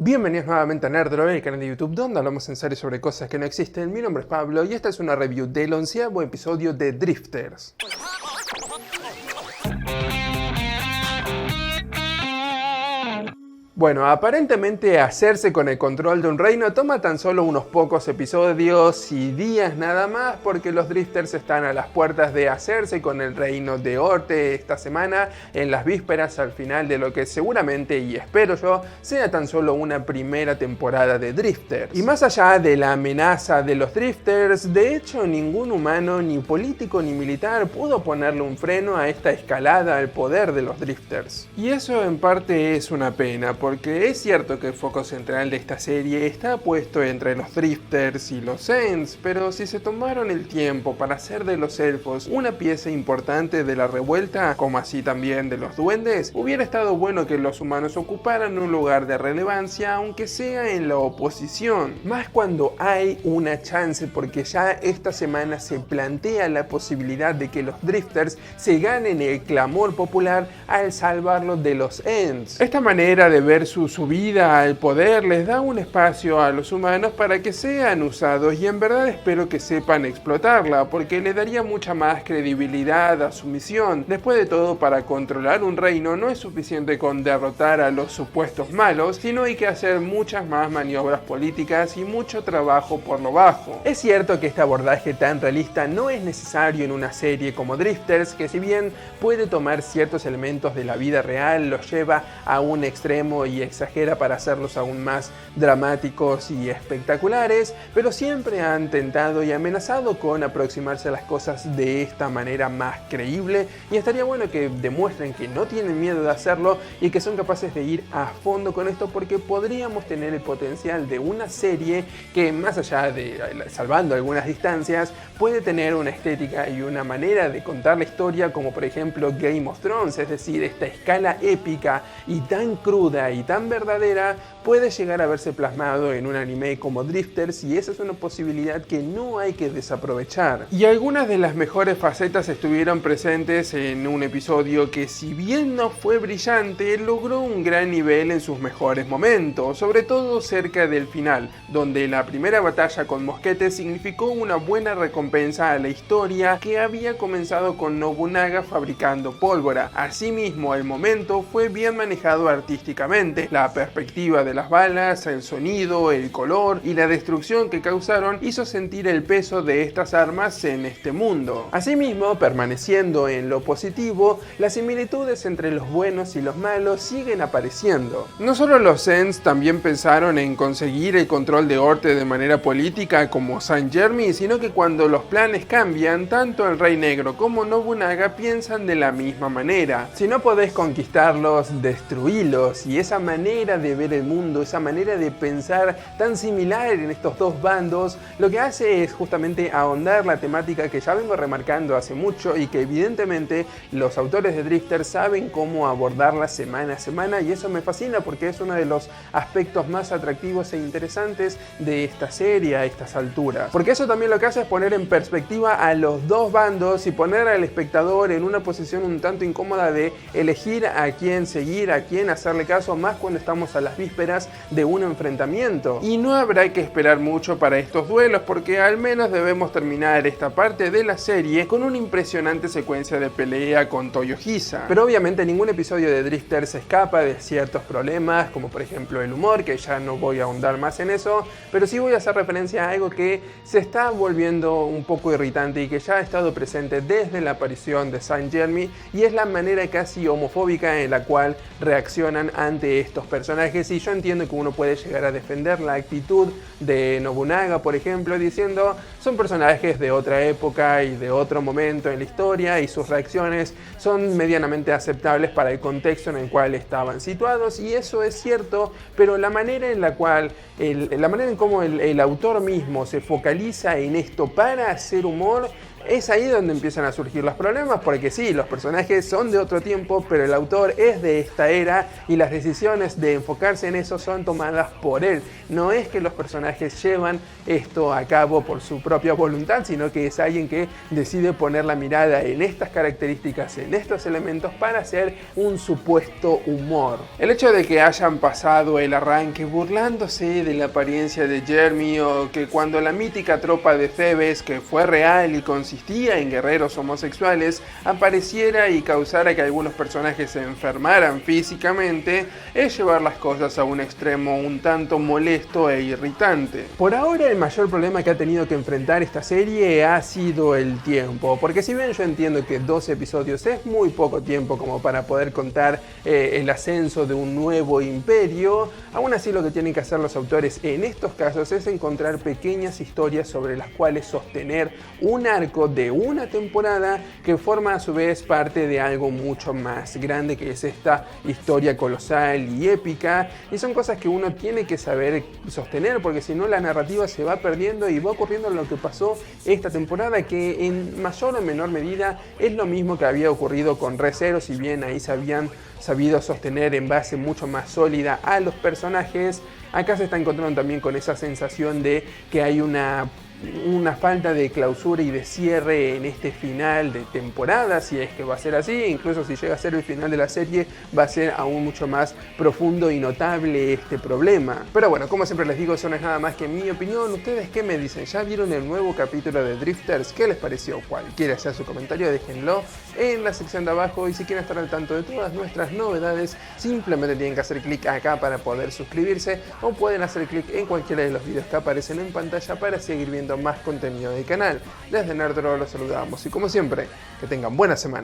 Bienvenidos nuevamente a Nerdroid, el canal de YouTube donde hablamos en serio sobre cosas que no existen. Mi nombre es Pablo y esta es una review del 11º episodio de Drifters. Bueno, aparentemente hacerse con el control de un reino toma tan solo unos pocos episodios y días nada más, porque los Drifters están a las puertas de hacerse con el reino de Orte esta semana, en las vísperas al final de lo que seguramente, y espero yo, sea tan solo una primera temporada de Drifters. Y más allá de la amenaza de los Drifters, de hecho ningún humano, ni político ni militar, pudo ponerle un freno a esta escalada al poder de los Drifters. Y eso en parte es una pena, porque es cierto que el foco central de esta serie está puesto entre los Drifters y los Ents, pero si se tomaron el tiempo para hacer de los elfos una pieza importante de la revuelta, como así también de los duendes, hubiera estado bueno que los humanos ocuparan un lugar de relevancia, aunque sea en la oposición. Más cuando hay una chance, porque ya esta semana se plantea la posibilidad de que los Drifters se ganen el clamor popular al salvarlos de los Ents. Esta manera de ver su subida al poder les da un espacio a los humanos para que sean usados, y en verdad espero que sepan explotarla, porque le daría mucha más credibilidad a su misión. Después de todo, para controlar un reino no es suficiente con derrotar a los supuestos malos, sino hay que hacer muchas más maniobras políticas y mucho trabajo por lo bajo. Es cierto que este abordaje tan realista no es necesario en una serie como Drifters, que si bien puede tomar ciertos elementos de la vida real, los lleva a un extremo y exagera para hacerlos aún más dramáticos y espectaculares, pero siempre han tentado y amenazado con aproximarse a las cosas de esta manera más creíble, y estaría bueno que demuestren que no tienen miedo de hacerlo y que son capaces de ir a fondo con esto, porque podríamos tener el potencial de una serie que, más allá de salvando algunas distancias, puede tener una estética y una manera de contar la historia como por ejemplo Game of Thrones, es decir, esta escala épica y tan cruda y tan verdadera puede llegar a verse plasmado en un anime como Drifters, y esa es una posibilidad que no hay que desaprovechar. Y algunas de las mejores facetas estuvieron presentes en un episodio que, si bien no fue brillante, logró un gran nivel en sus mejores momentos, sobre todo cerca del final, donde la primera batalla con mosquetes significó una buena recompensa a la historia que había comenzado con Nobunaga fabricando pólvora. Asimismo, el momento fue bien manejado artísticamente. La perspectiva de las balas, el sonido, el color y la destrucción que causaron hizo sentir el peso de estas armas en este mundo. Asimismo, permaneciendo en lo positivo, las similitudes entre los buenos y los malos siguen apareciendo. No solo los Ents también pensaron en conseguir el control de Orte de manera política como Saint Germain, sino que cuando los planes cambian, tanto el Rey Negro como Nobunaga piensan de la misma manera. Si no podés conquistarlos, destruílos, y esa manera de ver el mundo, esa manera de pensar tan similar en estos dos bandos, lo que hace es justamente ahondar la temática que ya vengo remarcando hace mucho y que evidentemente los autores de Drifters saben cómo abordarla semana a semana, y eso me fascina porque es uno de los aspectos más atractivos e interesantes de esta serie a estas alturas. Porque eso también lo que hace es poner en perspectiva a los dos bandos y poner al espectador en una posición un tanto incómoda de elegir a quién seguir, a quién hacerle caso, más cuando estamos a las vísperas de un enfrentamiento. Y no habrá que esperar mucho para estos duelos, porque al menos debemos terminar esta parte de la serie con una impresionante secuencia de pelea con Toyohisa. Pero obviamente ningún episodio de Drifters se escapa de ciertos problemas, como por ejemplo el humor, que ya no voy a ahondar más en eso, pero sí voy a hacer referencia a algo que se está volviendo un poco irritante y que ya ha estado presente desde la aparición de Saint Germain, y es la manera casi homofóbica en la cual reaccionan ante estos personajes. Y yo entiendo que uno puede llegar a defender la actitud de Nobunaga, por ejemplo, diciendo son personajes de otra época y de otro momento en la historia, y sus reacciones son medianamente aceptables para el contexto en el cual estaban situados, y eso es cierto, pero la manera en la cual la manera en cómo el autor mismo se focaliza en esto para hacer humor Es ahí donde empiezan a surgir los problemas, porque sí, los personajes son de otro tiempo, pero el autor es de esta era y las decisiones de enfocarse en eso son tomadas por él. No es que los personajes llevan esto a cabo por su propia voluntad, sino que es alguien que decide poner la mirada en estas características, en estos elementos, para hacer un supuesto humor. El hecho de que hayan pasado el arranque burlándose de la apariencia de Jeremy, o que cuando la mítica tropa de Thebes, que fue real y consistía en guerreros homosexuales, apareciera y causara que algunos personajes se enfermaran físicamente, es llevar las cosas a un extremo un tanto molesto e irritante. Por ahora el mayor problema que ha tenido que enfrentar esta serie ha sido el tiempo, porque si bien yo entiendo que 12 episodios es muy poco tiempo como para poder contar el ascenso de un nuevo imperio, aún así lo que tienen que hacer los autores en estos casos es encontrar pequeñas historias sobre las cuales sostener un arco de una temporada que forma a su vez parte de algo mucho más grande, que es esta historia colosal y épica, y son cosas que uno tiene que saber sostener, porque si no la narrativa se va perdiendo y va ocurriendo lo que pasó esta temporada, que en mayor o menor medida es lo mismo que había ocurrido con Re:Zero, si bien ahí se habían sabido sostener en base mucho más sólida a los personajes. Acá se está encontrando también con esa sensación de que hay una falta de clausura y de cierre en este final de temporada, si es que va a ser así. Incluso si llega a ser el final de la serie, va a ser aún mucho más profundo y notable este problema. Pero bueno, como siempre les digo, eso no es nada más que mi opinión. ¿Ustedes qué me dicen? ¿Ya vieron el nuevo capítulo de Drifters? ¿Qué les pareció? Cualquiera sea su comentario, déjenlo en la sección de abajo, y si quieren estar al tanto de todas nuestras novedades, simplemente tienen que hacer clic acá para poder suscribirse, o pueden hacer clic en cualquiera de los videos que aparecen en pantalla para seguir viendo más contenido del canal. Desde Nerdroid los saludamos y como siempre, que tengan buena semana.